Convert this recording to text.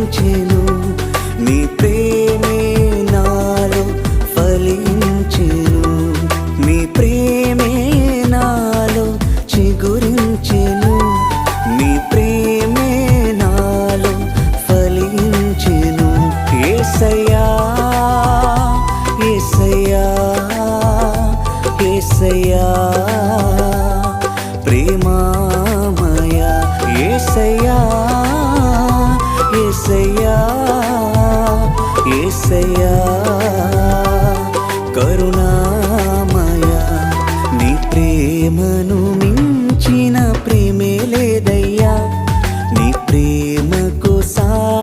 చిగురించెను, నీ ప్రేమే నాలో ఫలించెను, నీ ప్రేమే నాలో చిగురించెను, నీ ప్రేమే నాలో ఫలించెను. యేసయ్యా యేసయ్యా యేసయ్యా ప్రేమామయ, యేసయ్యా యేసయ్యా యేసయ్యా కరుణా